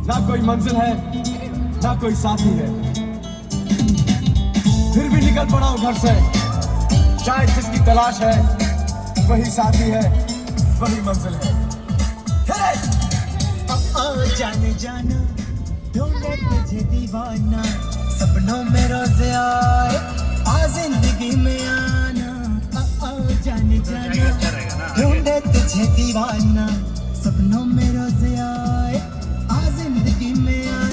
ना कोई मंजिल है ना कोई साथी है, फिर भी निकल पड़ा हूं घर से। शायद जिसकी तलाश है वही साथी है, वही मंजिल है। जाने जाना ढूंढे तुझे दीवाना, सपनों में रोज आए आ जिंदगी में आना। जाने जाना ढूंढे तुझे दीवाना, सपनों में रोज आए आ जिंदगी में आना।